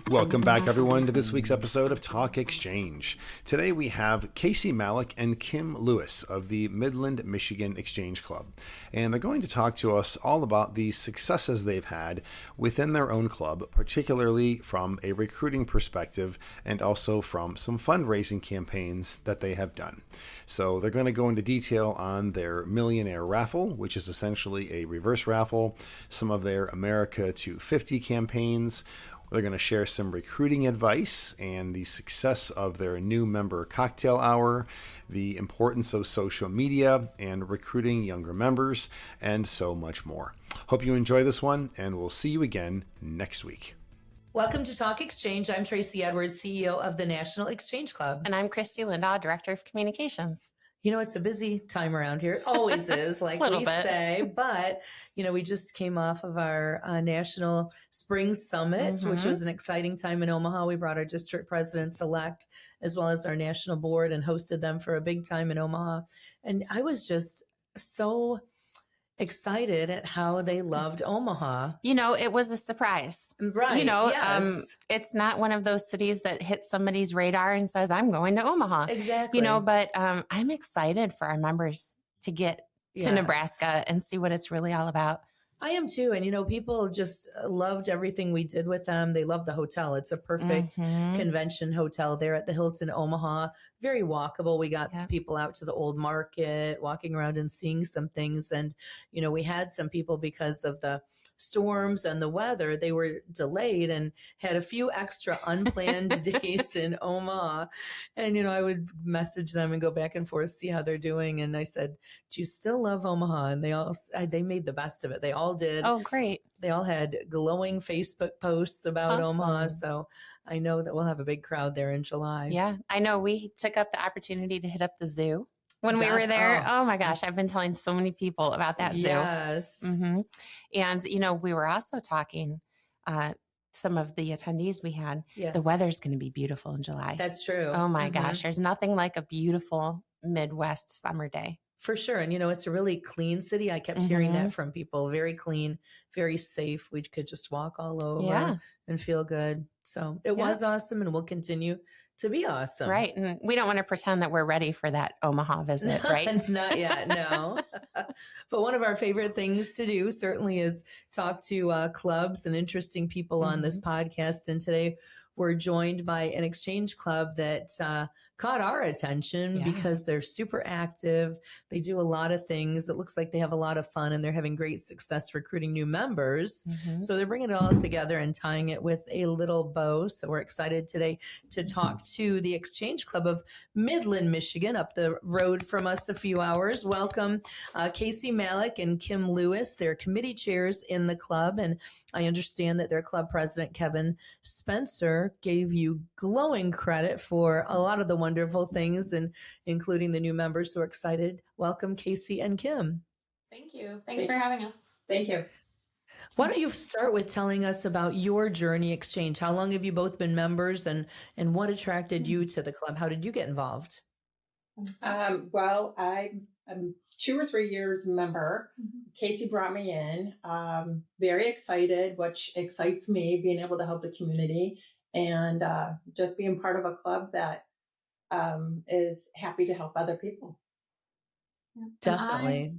Welcome back, everyone, to this week's episode of Talk Exchange. Today we have Casey Mallek and Kim Lewis of the Midland, Michigan Exchange Club. And they're going to talk to us all about the successes they've had within their own club, particularly from a recruiting perspective and also from some fundraising campaigns that they have done. So they're going to go into detail on their Millionaire Raffle, which is essentially a reverse raffle, some of their America to 50 campaigns. They're going to share some recruiting advice and the success of their new member cocktail hour, the importance of social media and recruiting younger members, and so much more. Hope you enjoy this one, and we'll see you again next week. Welcome to Talk Exchange. I'm Tracy Edwards, CEO of the National Exchange Club. And I'm Christy Lindahl, Director of Communications. You know, it's a busy time around here. It always is, like we say. But, you know, we just came off of our National Spring Summit, which was an exciting time in Omaha. We brought our district presidents-elect as well as our national board and hosted them for a big time in Omaha. And I was just so excited at how they loved Omaha. You know, it was a surprise. Right. You know, yes. It's not one of those cities that hits somebody's radar and says, I'm going to Omaha. Exactly. You know, but I'm excited for our members to get to Nebraska and see what it's really all about. I am too. And, you know, people just loved everything we did with them. They love the hotel. It's a perfect convention hotel there at the Hilton Omaha. Very walkable. We got people out to the old market, walking around and seeing some things. And, you know, we had some people because of the storms and the weather, they were delayed and had a few extra unplanned days in Omaha. And, you know, I would message them and go back and forth, see how they're doing. And I said, do you still love Omaha? And they made the best of it. They all did. Oh, great. They all had glowing Facebook posts about Omaha. So I know that we'll have a big crowd there in July. Yeah. I know we took up the opportunity to hit up the zoo. When we were there, oh my gosh, I've been telling so many people about that zoo. Yes. And, you know, we were also talking, some of the attendees we had, the weather's going to be beautiful in July. That's true. Oh my gosh, there's nothing like a beautiful Midwest summer day. For sure. And, you know, it's a really clean city. I kept hearing that from people. Very clean, very safe. We could just walk all over and feel good. So it was awesome and will continue to be awesome. Right. And we don't want to pretend that we're ready for that Omaha visit, right? Not yet, no. But one of our favorite things to do certainly is talk to clubs and interesting people on this podcast. And today we're joined by an exchange club that caught our attention because they're super active. They do a lot of things. It looks like they have a lot of fun and they're having great success recruiting new members. So they're bringing it all together and tying it with a little bow. So we're excited today to talk to the Exchange Club of Midland, Michigan, up the road from us a few hours. Welcome, Casey Mallek and Kim Lewis. They're committee chairs in the club. And I understand that their club president, Kevin Spencer, gave you glowing credit for a lot of the wonderful things, and including the new members. So we're excited. Welcome, Casey and Kim. Thank you. Thanks for having us. Thank you. Why don't you start with telling us about your journey exchange? How long have you both been members, and what attracted you to the club? How did you get involved? Well, I'm 2 or 3 years member. Casey brought me in. Very excited, which excites me, being able to help the community and just being part of a club that is happy to help other people. Definitely.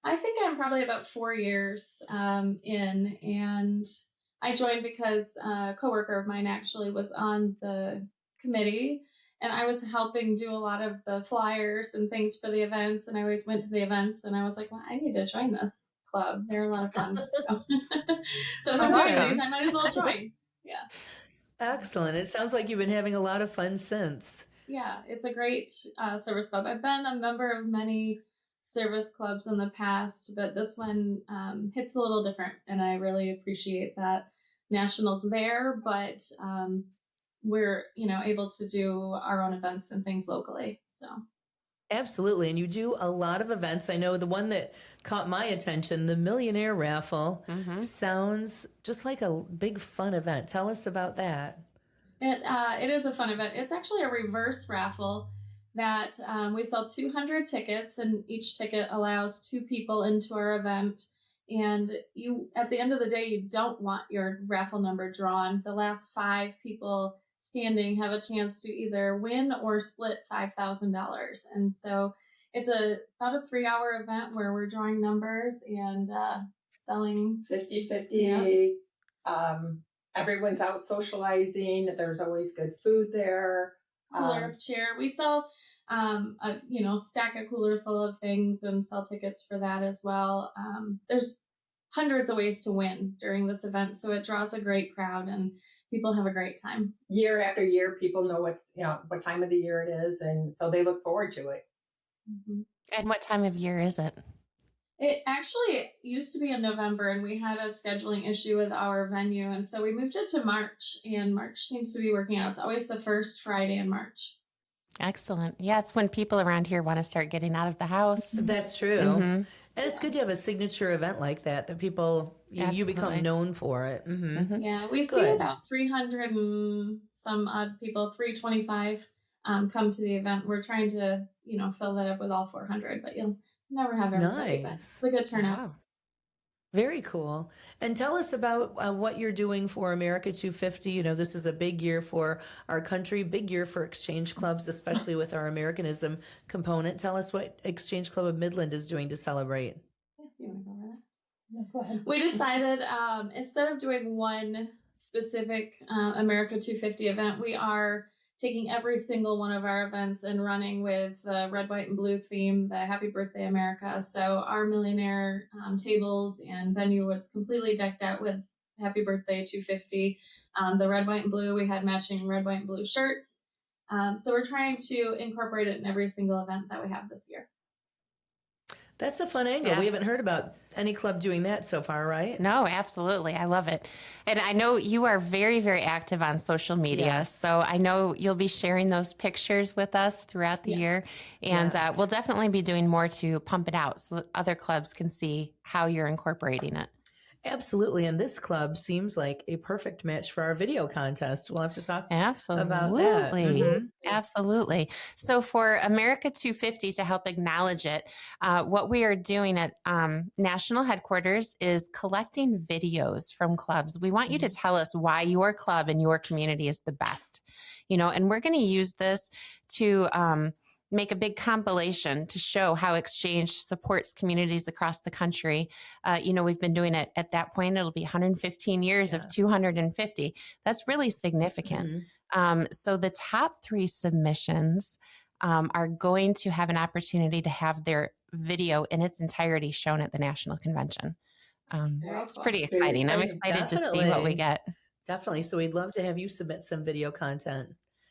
I think I'm probably about 4 years in, and I joined because a coworker of mine actually was on the committee, and I was helping do a lot of the flyers and things for the events, and I always went to the events, and I was like, well, I need to join this club. They're a lot of fun. So if I'm doing these, I might as well join. Yeah. Excellent. It sounds like you've been having a lot of fun since. Yeah, it's a great service club. I've been a member of many service clubs in the past, but this one hits a little different, and I really appreciate that National's there, but we're able to do our own events and things locally. So absolutely. And you do a lot of events. I know the one that caught my attention, the Millionaire Raffle, sounds just like a big fun event. Tell us about that. It is a fun event. It's actually a reverse raffle that we sell 200 tickets, and each ticket allows 2 people into our event. And you, at the end of the day, you don't want your raffle number drawn. The last 5 people standing have a chance to either win or split $5,000. And so it's about a 3-hour event where we're drawing numbers and selling 50-50. Yep. Everyone's out socializing. There's always good food there. Cooler of cheer. We sell stack a cooler full of things and sell tickets for that as well. There's hundreds of ways to win during this event, so it draws a great crowd and people have a great time. Year after year, people know what time of the year it is, and so they look forward to it. Mm-hmm. And what time of year is it? It actually used to be in November, and we had a scheduling issue with our venue, and so we moved it to March, and March seems to be working out. It's always the first Friday in March. Excellent. Yeah, it's when people around here want to start getting out of the house. That's true. Mm-hmm. And it's good to have a signature event like that people, you become known for it. Mm-hmm. Mm-hmm. Yeah, we see about 300 and some odd people, 325 come to the event. We're trying to, fill that up with all 400, but you'll never have everybody. Nice. It's a good turnout. Wow. Very cool. And tell us about what you're doing for America 250. This is a big year for our country, big year for exchange clubs, especially with our Americanism component. Tell us what Exchange Club of Midland is doing to celebrate. You want to go over that? No, go ahead. We decided instead of doing one specific America 250 event, we are taking every single one of our events and running with the red, white, and blue theme, the Happy Birthday America. So our Millionaire tables and venue was completely decked out with Happy Birthday 250. The red, white, and blue, we had matching red, white, and blue shirts. So we're trying to incorporate it in every single event that we have this year. That's a fun angle. Yeah. We haven't heard about any club doing that so far, right? No, absolutely. I love it. And I know you are very, very active on social media. Yes. So I know you'll be sharing those pictures with us throughout the year. And we'll definitely be doing more to pump it out so that other clubs can see how you're incorporating it. Absolutely. And this club seems like a perfect match for our video contest. We'll have to talk about that. Mm-hmm. Absolutely. So for America 250, to help acknowledge it, what we are doing at national headquarters is collecting videos from clubs. We want you to tell us why your club and your community is the best, and we're going to use this to make a big compilation to show how Exchange supports communities across the country. We've been doing it at that point. It'll be 115 years of 250. That's really significant. Mm-hmm. So the top 3 submissions are going to have an opportunity to have their video in its entirety shown at the National Convention. It's pretty exciting. I'm excited to see what we get. Definitely. So we'd love to have you submit some video content.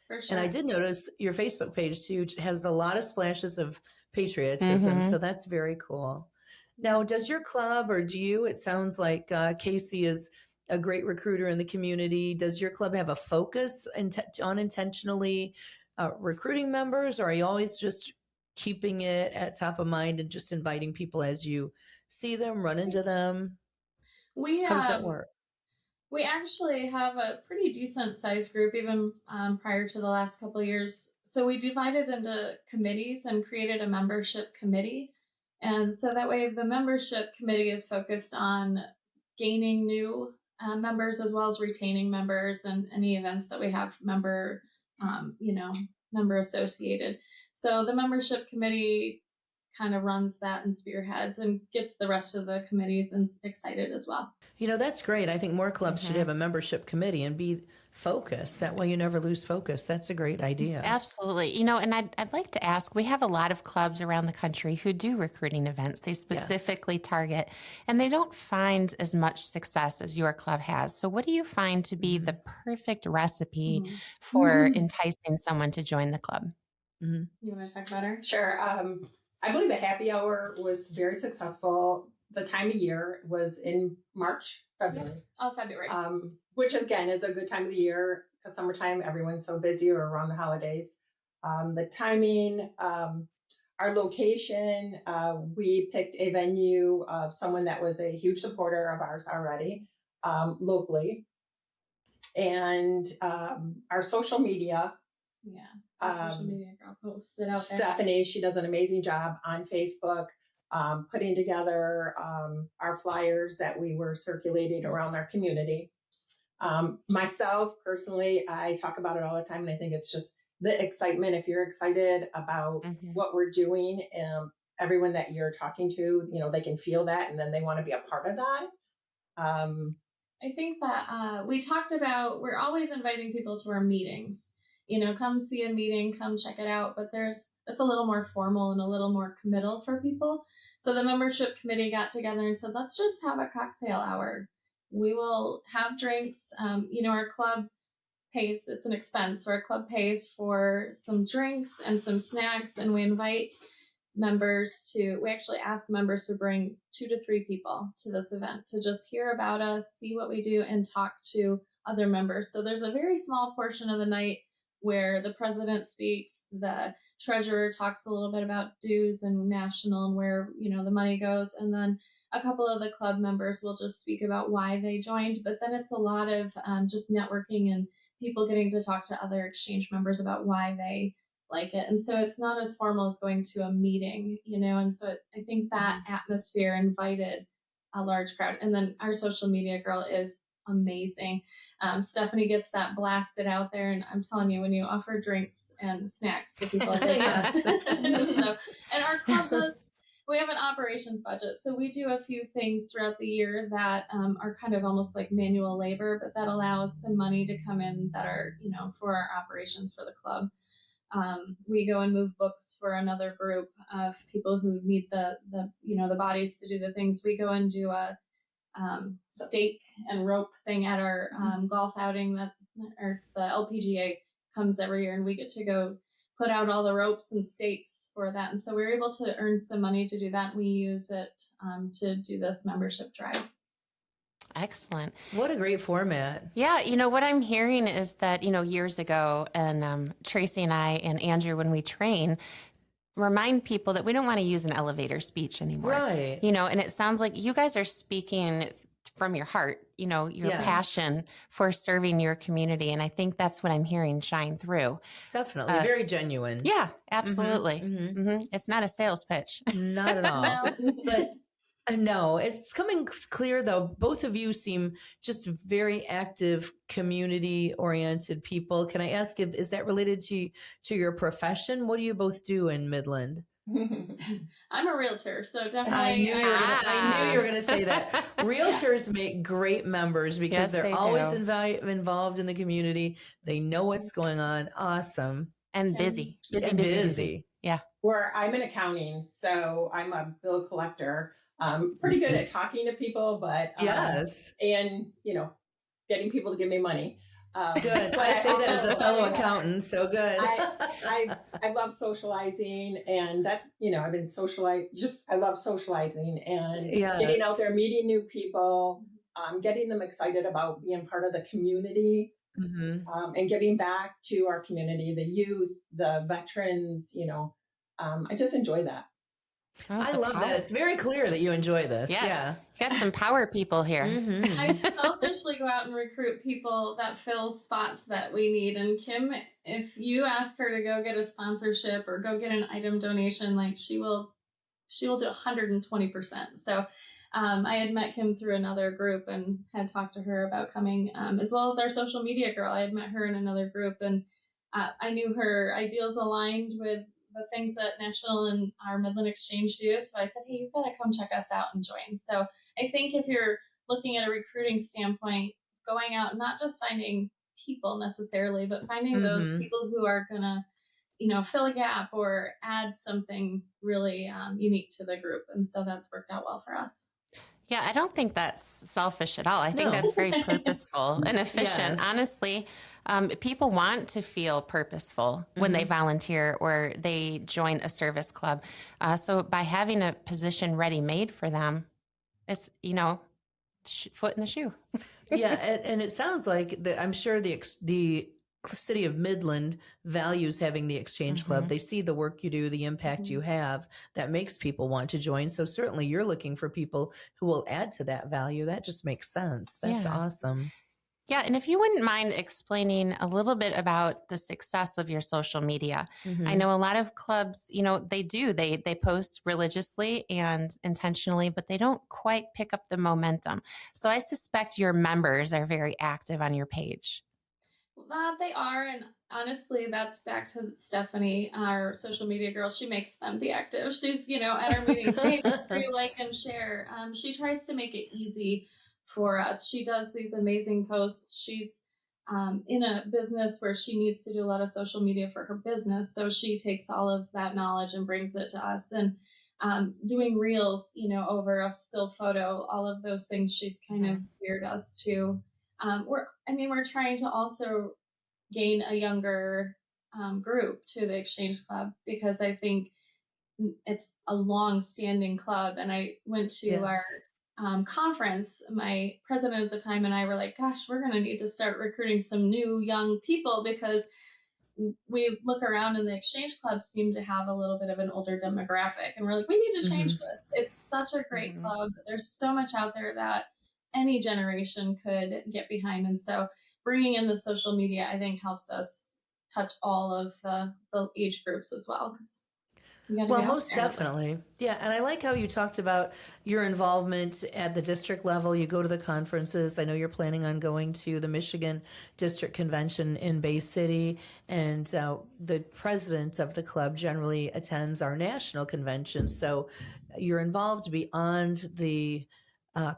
For sure. And I did notice your Facebook page too has a lot of splashes of patriotism. Mm-hmm. So that's very cool. Now, does your club or do you, it sounds like Casey is a great recruiter in the community. Does your club have a focus on intentionally recruiting members, or are you always just keeping it at top of mind and just inviting people as you see them, run into them? How does that work? We actually have a pretty decent sized group, even prior to the last couple of years. So we divided into committees and created a membership committee. And so that way the membership committee is focused on gaining new members as well as retaining members and any events that we have member associated. So the membership committee kind of runs that and spearheads and gets the rest of the committees excited as well. That's great. I think more clubs should have a membership committee and be focused. That way you never lose focus. That's a great idea. Absolutely. And I'd like to ask, we have a lot of clubs around the country who do recruiting events. They specifically target, and they don't find as much success as your club has. So what do you find to be the perfect recipe for enticing someone to join the club? Mm-hmm. You want to talk about her? Sure. I believe the happy hour was very successful. The time of year was in March, February. Yeah. February. Which again is a good time of the year because summertime, everyone's so busy or around the holidays. The timing, our location, we picked a venue of someone that was a huge supporter of ours already, locally. And our social media. Yeah. Social media girl posted out there. Stephanie, she does an amazing job on Facebook. putting together our flyers that we were circulating around our community. Myself, personally, I talk about it all the time, and I think it's just the excitement. If you're excited about what we're doing, everyone that you're talking to, they can feel that, and then they want to be a part of that. I think that we talked about, we're always inviting people to our meetings. Come see a meeting, come check it out. But it's a little more formal and a little more committal for people. So the membership committee got together and said, let's just have a cocktail hour. We will have drinks. Our club pays, it's an expense. So our club pays for some drinks and some snacks, and we invite we actually ask members to bring 2 to 3 people to this event to just hear about us, see what we do, and talk to other members. So there's a very small portion of the night where the president speaks, the treasurer talks a little bit about dues and national and where, the money goes. And then a couple of the club members will just speak about why they joined. But then it's a lot of just networking and people getting to talk to other exchange members about why they like it. And so it's not as formal as going to a meeting, and so I think that atmosphere invited a large crowd. And then our social media girl is amazing. Stephanie gets that blasted out there, and I'm telling you, when you offer drinks and snacks to people, yes. And our club we have an operations budget, so we do a few things throughout the year that are kind of almost like manual labor, but that allows some money to come in that are, for our operations for the club. We go and move books for another group of people who need the bodies to do the things. We go and do a stake and rope thing at our golf outing it's the LPGA comes every year, and we get to go put out all the ropes and stakes for that. And so we were able to earn some money to do that. And we use it to do this membership drive. Excellent. What a great format. Yeah. What I'm hearing is that, years ago, and Tracy and I and Andrew, when we train, remind people that we don't want to use an elevator speech anymore. Right. And it sounds like you guys are speaking from your heart, your passion for serving your community. And I think that's what I'm hearing shine through. Definitely. Very genuine. Yeah, absolutely. It's not a sales pitch. Not at all. But no, it's coming clear, though. Both of you seem just very active, community-oriented people. Can I ask, is that related to your profession? What do you both do in Midland? I'm a realtor, so definitely. I knew you were going to say that. Realtors make great members because they're always involved in the community. They know what's going on. Awesome. And busy. Busy. Yeah. Where I'm in accounting, so I'm a bill collector. Pretty good at talking to people, but yes, and getting people to give me money. Good. I say that as a fellow accountant. So good. I love socializing, and that I've been I love socializing and getting out there, meeting new people, getting them excited about being part of the community, and giving back to our community, the youth, the veterans. I just enjoy that. Oh, I love that. It's very clear that you enjoy this. Yes. Yeah. You got some power people here. I selfishly go out and recruit people that fill spots that we need. And Kim, if you ask her to go get a sponsorship or go get an item donation, she will do 120%. So I had met Kim through another group and had talked to her about coming, as well as our social media girl. I had met her in another group, and I knew her ideals aligned with the things that National and our Midland Exchange do. So I said, hey, you've got to come check us out and join. So I think if you're looking at a recruiting standpoint, going out, not just finding people necessarily, but finding those people who are going to, fill a gap or add something really unique to the group. And so that's worked out well for us. Yeah, I don't think that's selfish at all. I think that's very purposeful and efficient. Yes. Honestly, people want to feel purposeful when they volunteer or they join a service club. So by having a position ready-made for them, it's, foot in the shoe. Yeah, and it sounds like I'm sure the city of Midland values having the exchange club. They see the work you do, the impact you have, that makes people want to join. So certainly you're looking for people who will add to that value. That just makes sense. That's awesome. Yeah. And if you wouldn't mind explaining a little bit about the success of your social media. I know a lot of clubs, they post religiously and intentionally, but they don't quite pick up the momentum. So I suspect your members are very active on your page. They are, and honestly, that's back to Stephanie, our social media girl. She makes them be active. She's, at our meetings, hey, make sure you like and share. She tries to make it easy for us. She does these amazing posts. She's in a business where she needs to do a lot of social media for her business, so she takes all of that knowledge and brings it to us. And doing reels, over a still photo, all of those things she's kind of geared us to. We're trying to also gain a younger group to the Exchange Club, because I think it's a long-standing club. And I went to our conference. My president at the time and I were like, gosh, we're going to need to start recruiting some new young people, because we look around and the Exchange Club seem to have a little bit of an older demographic. And we're like, we need to change this. It's such a great club. There's so much out there that any generation could get behind. And so bringing in the social media, I think, helps us touch all of the age groups as well. Well, most definitely. Yeah. And I like how you talked about your involvement at the district level. You go to the conferences. I know you're planning on going to the Michigan District Convention in Bay City. And the president of the club generally attends our national convention. So you're involved beyond the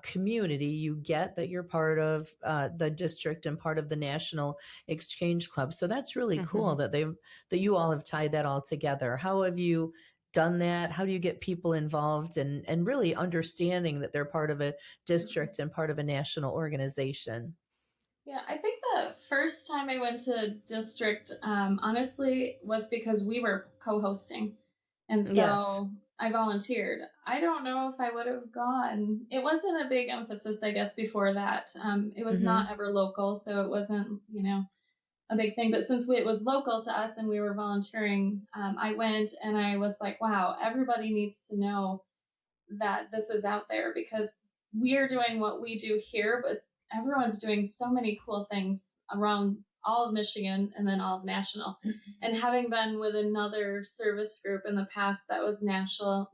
community. You get that you're part of the district and part of the National Exchange Club. So that's really cool that you all have tied that all together. How have you done that? How do you get people involved and really understanding that they're part of a district and part of a national organization? Yeah, I think the first time I went to district, honestly, was because we were co-hosting. And so I volunteered. I don't know if I would have gone. It wasn't a big emphasis, I guess, before that. It was not ever local, so it wasn't, a big thing. But since it was local to us and we were volunteering, I went and I was like, wow, everybody needs to know that this is out there, because we're doing what we do here, but everyone's doing so many cool things around all of Michigan and then all of national. And having been with another service group in the past that was national,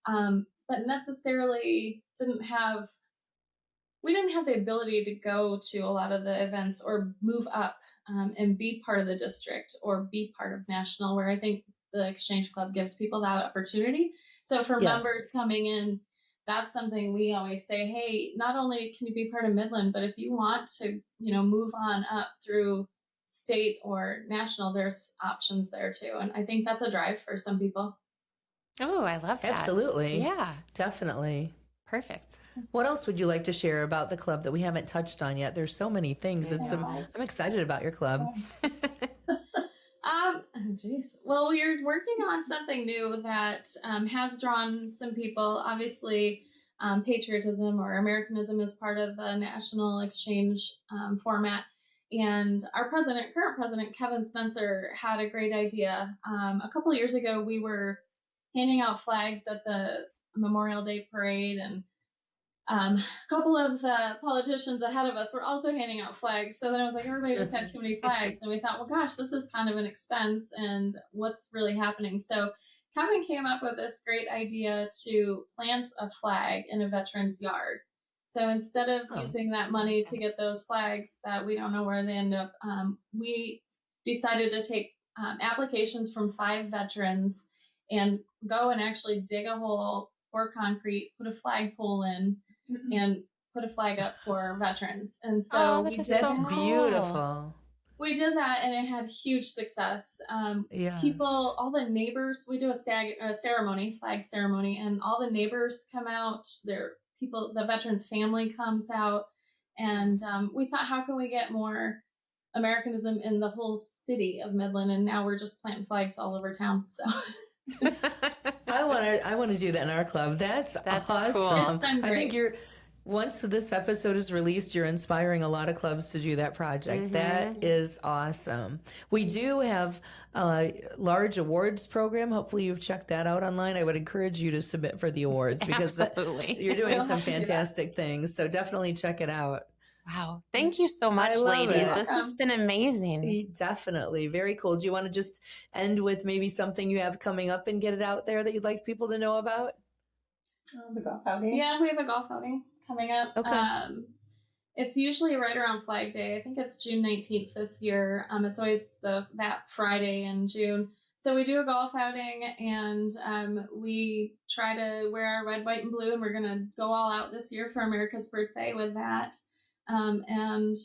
but necessarily we didn't have the ability to go to a lot of the events or move up and be part of the district or be part of national, where I think the Exchange Club gives people that opportunity. So for members coming in, that's something we always say, hey, not only can you be part of Midland, but if you want to, move on up through state or national, there's options there too. And I think that's a drive for some people. Oh, I love that. Absolutely. Yeah, definitely. Perfect. What else would you like to share about the club that we haven't touched on yet? There's so many things. I'm excited about your club. Well, we're working on something new that has drawn some people. Obviously, patriotism or Americanism is part of the National Exchange format. And our current president, Kevin Spencer, had a great idea. A couple of years ago, we were handing out flags at the Memorial Day parade, and a couple of the politicians ahead of us were also handing out flags. So then I was like, everybody just had too many flags. And we thought, well, gosh, this is kind of an expense, and what's really happening? So Kevin came up with this great idea to plant a flag in a veteran's yard. So instead of using that money to get those flags that we don't know where they end up, we decided to take applications from 5 veterans and go and actually dig a hole, pour concrete, put a flagpole in, and put a flag up for veterans. And so that's beautiful. We did that, and it had huge success. People, all the neighbors, we do a ceremony, flag ceremony, and all the neighbors come out. The veterans' family comes out, and we thought, how can we get more Americanism in the whole city of Midland? And now we're just planting flags all over town. So. I want to do that in our club. That's awesome. Cool. I think once this episode is released, you're inspiring a lot of clubs to do that project. That is awesome. We do have a large awards program. Hopefully you've checked that out online. I would encourage you to submit for the awards because you're doing some fantastic things. So definitely check it out. Wow. Thank you so much, I love ladies. it. This has been amazing. Definitely. Very cool. Do you want to just end with maybe something you have coming up and get it out there that you'd like people to know about? The golf outing? Yeah, we have a golf outing coming up. Okay. It's usually right around Flag Day. I think it's June 19th this year. It's always that Friday in June. So we do a golf outing, and we try to wear our red, white, and blue, and we're going to go all out this year for America's birthday with that. And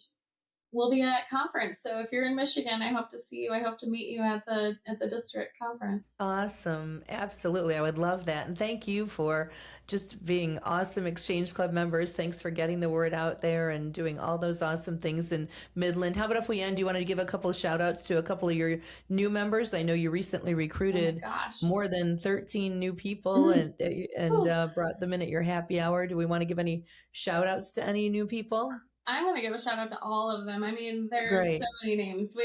we'll be at conference. So if you're in Michigan, I hope to see you. I hope to meet you at the district conference. Awesome. Absolutely. I would love that. And thank you for just being awesome Exchange Club members. Thanks for getting the word out there and doing all those awesome things in Midland. How about if we end? Do you want to give a couple of shout outs to a couple of your new members? I know you recently recruited more than 13 new people and brought them in at your happy hour. Do we want to give any shout outs to any new people? I want to give a shout out to all of them. I mean, there's so many names.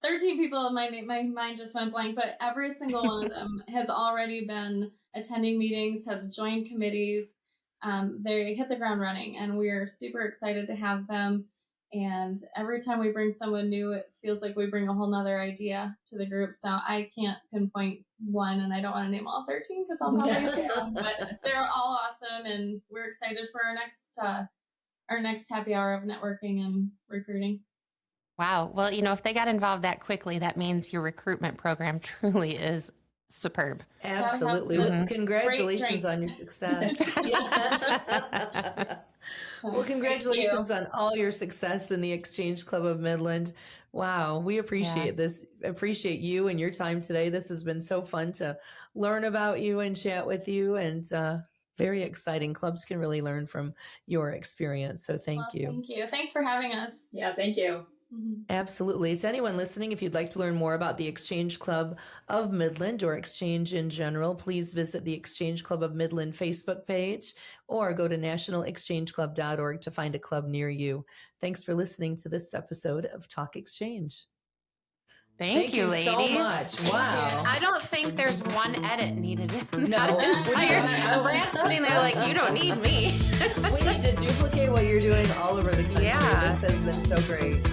13 people, my mind just went blank, but every single one of them has already been attending meetings, has joined committees. They hit the ground running, and we're super excited to have them. And every time we bring someone new, it feels like we bring a whole nother idea to the group. So I can't pinpoint one, and I don't want to name all 13 because I'll probably fail. But they're all awesome, and we're excited for our next happy hour of networking and recruiting. Wow. Well, if they got involved that quickly, that means your recruitment program truly is superb. Absolutely. Well, congratulations on your success. Well, congratulations on all your success in the Exchange Club of Midland. Wow. We appreciate this. Appreciate you and your time today. This has been so fun to learn about you and chat with you, and very exciting. Clubs can really learn from your experience. So thank you. Thank you. Thanks for having us. Yeah, thank you. Absolutely. To anyone listening, if you'd like to learn more about the Exchange Club of Midland or Exchange in general, please visit the Exchange Club of Midland Facebook page or go to nationalexchangeclub.org to find a club near you. Thanks for listening to this episode of Talk Exchange. Thank you, ladies. So much. Wow. I don't think there's one edit needed. No. Brad's sitting there like, you don't need me. We need to duplicate what you're doing all over the country. Yeah. This has been so great.